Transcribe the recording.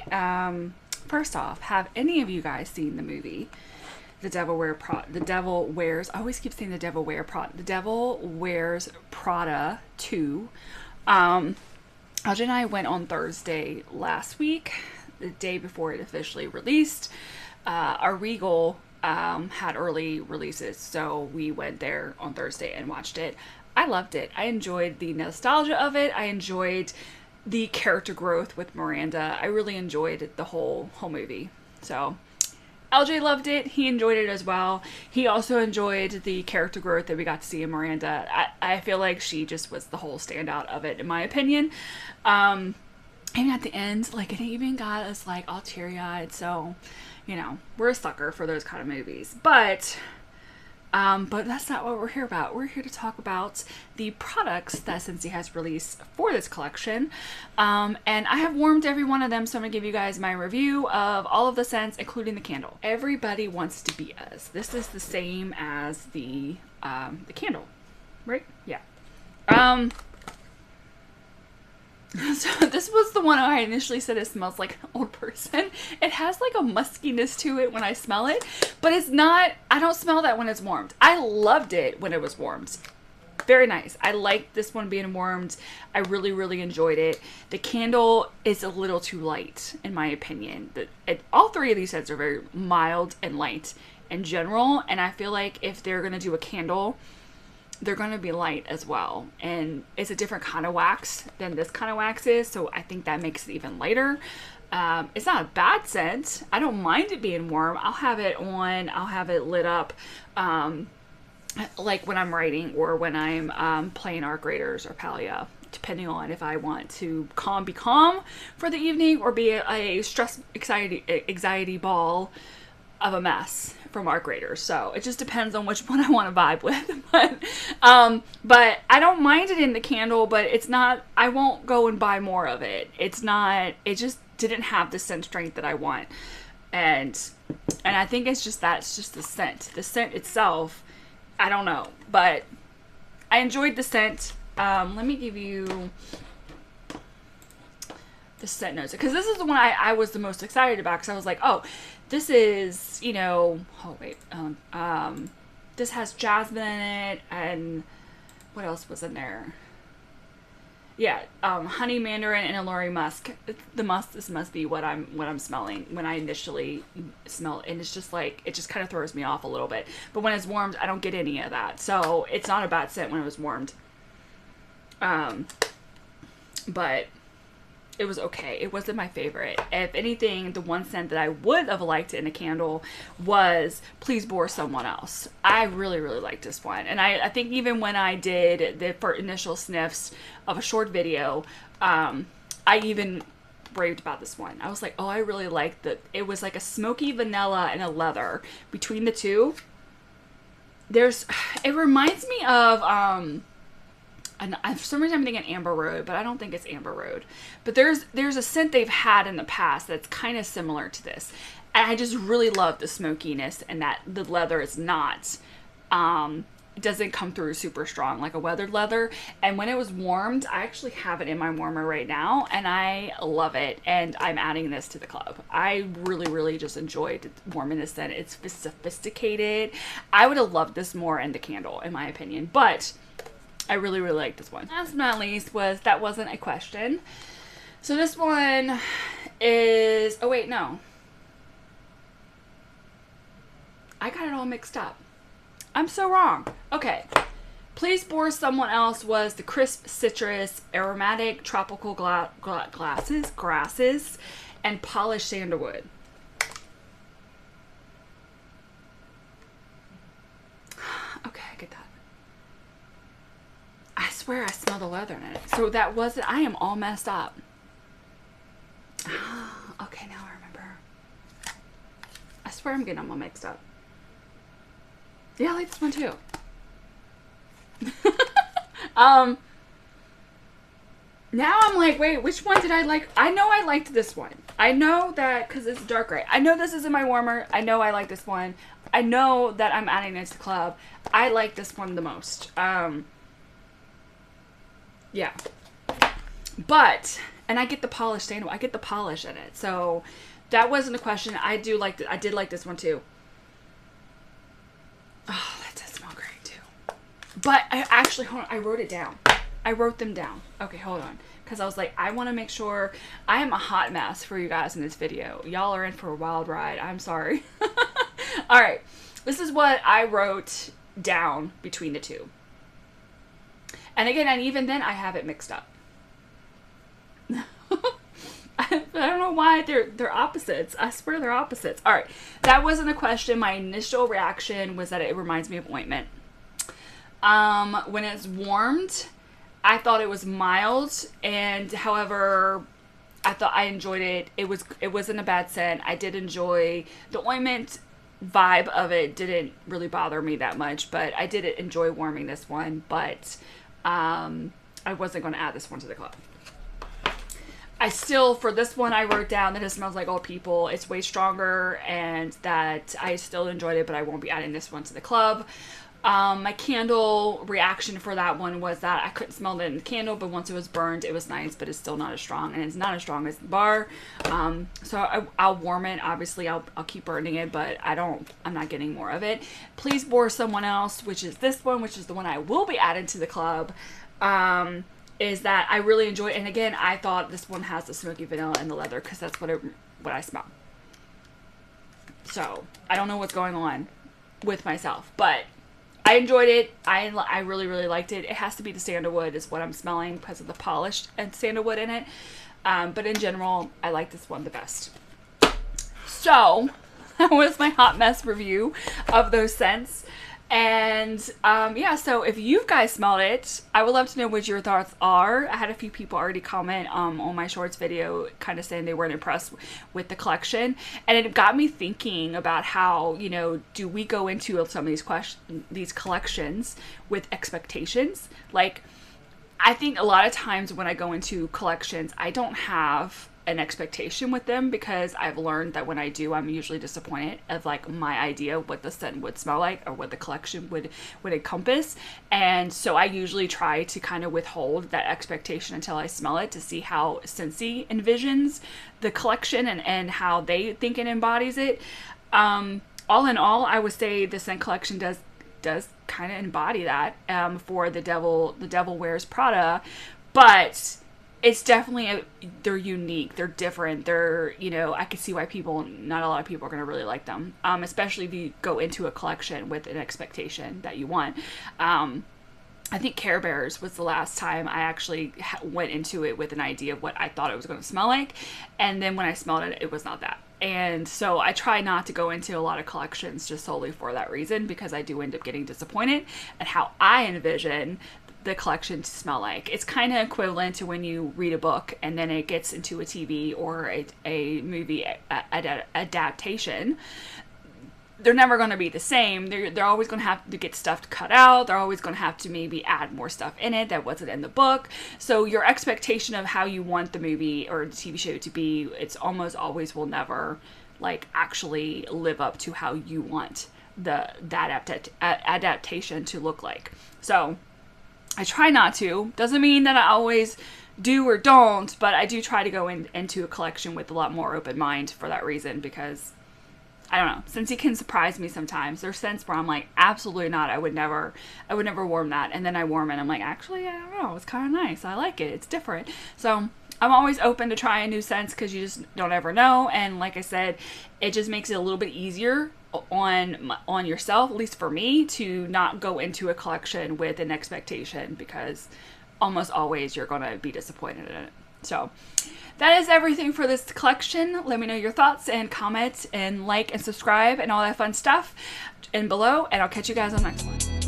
First off, have any of you guys seen the movie The Devil Wears, I always keep saying The Devil Wears Prada 2. Audrey and I went on Thursday last week, the day before it officially released. Our Regal had early releases, so we went there on Thursday and watched it. I loved it. I enjoyed the nostalgia of it. I enjoyed the character growth with Miranda. I really enjoyed the whole movie. So LJ loved it. He enjoyed it as well. He also enjoyed the character growth that we got to see in Miranda. I feel like she just was the whole standout of it, in my opinion. And at the end, like, it even got us, like, all teary-eyed. So, you know, we're a sucker for those kind of movies. But that's not what we're here about. We're here to talk about the products that Scentsy has released for this collection. And I have warmed every one of them, so I'm going to give you guys my review of all of the scents, including the candle. Everybody wants to be us. This is the same as the candle, right? Yeah. So this was the one I initially said it smells like an old person. It has like a muskiness to it when I smell it, but it's not, I don't smell that when it's warmed. I loved it when it was warmed. Very nice. I liked this one being warmed. I really, really enjoyed it. The candle is a little too light, in my opinion. All three of these scents are very mild and light in general, and I feel like if they're going to do a candle, they're going to be light as well. And it's a different kind of wax than this kind of wax is, so I think that makes it even lighter. It's not a bad scent. I don't mind it being warm. I'll have it on. I'll have it lit up like when I'm writing or when I'm playing art graders or Palia, depending on if I want to be calm for the evening or be a stress, anxiety ball of a mess from art graders. So it just depends on which one I want to vibe with. But I don't mind it in the candle, but it's not, I won't go and buy more of it. It's not, it just didn't have the scent strength that I want. And I think it's just that, it's just the scent. The scent itself, I don't know, but I enjoyed the scent. Let me give you the scent notes, because this is the one I was the most excited about, because I was like, oh, this is, you know, oh wait, this has jasmine in it, and what else was in there? Yeah, honey, mandarin, and alluring musk. This must be what I'm smelling when I initially smell it, and it's just like, it just kind of throws me off a little bit. But when it's warmed, I don't get any of that, so it's not a bad scent when it was warmed. But it was okay. It wasn't my favorite. If anything, the one scent that I would have liked in a candle was Please Bore Someone Else. I really, really liked this one. And I think even when I did the initial sniffs of a short video, I even raved about this one. I was like, oh, I really liked it was like a smoky vanilla and a leather between the two. It reminds me of, and for some reason I'm thinking Amber Road, but I don't think it's Amber Road. But there's a scent they've had in the past that's kind of similar to this. And I just really love the smokiness, and that the leather is not, it doesn't come through super strong like a weathered leather. And when it was warmed, I actually have it in my warmer right now, and I love it. And I'm adding this to the club. I really, really just enjoyed warming this scent. It's sophisticated. I would have loved this more in the candle, in my opinion. But I really, really like this one. Last but not least that wasn't a question. So this one is, oh wait, no. I got it all mixed up. I'm so wrong. Okay. Please Bore Someone Else was the crisp citrus, aromatic tropical grasses, and polished sandalwood. Okay, I get that. I swear I smell the leather in it. So that wasn't, I am all messed up. Okay, now I remember. I swear I'm getting them all mixed up. Yeah, I like this one too. Now I'm like, wait, which one did I like? I know I liked this one. I know that, because it's dark gray. I know this is in my warmer. I know I like this one. I know that I'm adding it to the club. I like this one the most. Yeah. But, and I get the polish sandalwood. I get the polish in it. So that wasn't a question. I did like this one too. Oh, that does smell great too. But I actually, hold on, I wrote it down. I wrote them down. Okay, hold on. Because I was like, I want to make sure. I am a hot mess for you guys in this video. Y'all are in for a wild ride. I'm sorry. All right. This is what I wrote down between the two. And again, and even then I have it mixed up. I don't know why they're opposites. I swear they're opposites. All right. That wasn't a question. My initial reaction was that it reminds me of ointment. When it's warmed, I thought it was mild, and however, I thought I enjoyed it. It wasn't a bad scent. I did enjoy the ointment vibe of it. Didn't really bother me that much, but I did enjoy warming this one. But I wasn't going to add this one to the club. I still, for this one, I wrote down that it smells like old people. It's way stronger, and that I still enjoyed it, but I won't be adding this one to the club. My candle reaction for that one was that I couldn't smell it in the candle, but once it was burned, it was nice, but it's still not as strong, and it's not as strong as the bar. So I'll warm it. Obviously, I'll keep burning it, but I'm not getting more of it. Please Bore Someone Else, which is this one, which is the one I will be adding to the club. Is that I really enjoy it. And again, I thought this one has the smoky vanilla and the leather, because that's what I smell. So I don't know what's going on with myself, but I enjoyed it. I really, really liked it. It has to be the sandalwood is what I'm smelling because of the polished and sandalwood in it. But in general, I like this one the best. So that was my hot mess review of those scents. And yeah, so if you guys smelled it, I would love to know what your thoughts are. I had a few people already comment on my shorts video kind of saying they weren't impressed with the collection, and it got me thinking about how, you know, do we go into some of these collections with expectations? Like, I think a lot of times when I go into collections, I don't have an expectation with them, because I've learned that when I do, I'm usually disappointed of like my idea of what the scent would smell like or what the collection would encompass. And so I usually try to kind of withhold that expectation until I smell it, to see how Scentsy envisions the collection and how they think it embodies it. All in all, I would say the scent collection does kind of embody that for the Devil Wears Prada, but it's definitely they're unique, they're different, they're, you know, I could see why not a lot of people are going to really like them, especially if you go into a collection with an expectation that you want. I think Care Bears was the last time I actually went into it with an idea of what I thought it was going to smell like, and then when I smelled it, it was not that. And so I try not to go into a lot of collections just solely for that reason, because I do end up getting disappointed at how I envision the collection to smell like. It's kind of equivalent to when you read a book and then it gets into a TV or a movie adaptation. They're never going to be the same. They're always going to have to get stuff cut out. They're always going to have to maybe add more stuff in it that wasn't in the book. So your expectation of how you want the movie or the TV show to be, it's almost always will never like actually live up to how you want that adaptation to look like. So I try not to. Doesn't mean that I always do or don't, but I do try to go into a collection with a lot more open mind for that reason, because I don't know, Scentsy can surprise me sometimes. There's scents where I'm like, absolutely not. I would never warm that. And then I warm it and I'm like, actually, I don't know. It's kind of nice. I like it. It's different. So I'm always open to trying new scents, because you just don't ever know. And like I said, it just makes it a little bit easier on yourself, at least for me, to not go into a collection with an expectation, because almost always you're going to be disappointed in it. So that is everything for this collection. Let me know your thoughts and comments, and like and subscribe and all that fun stuff in below, and I'll catch you guys on the next one.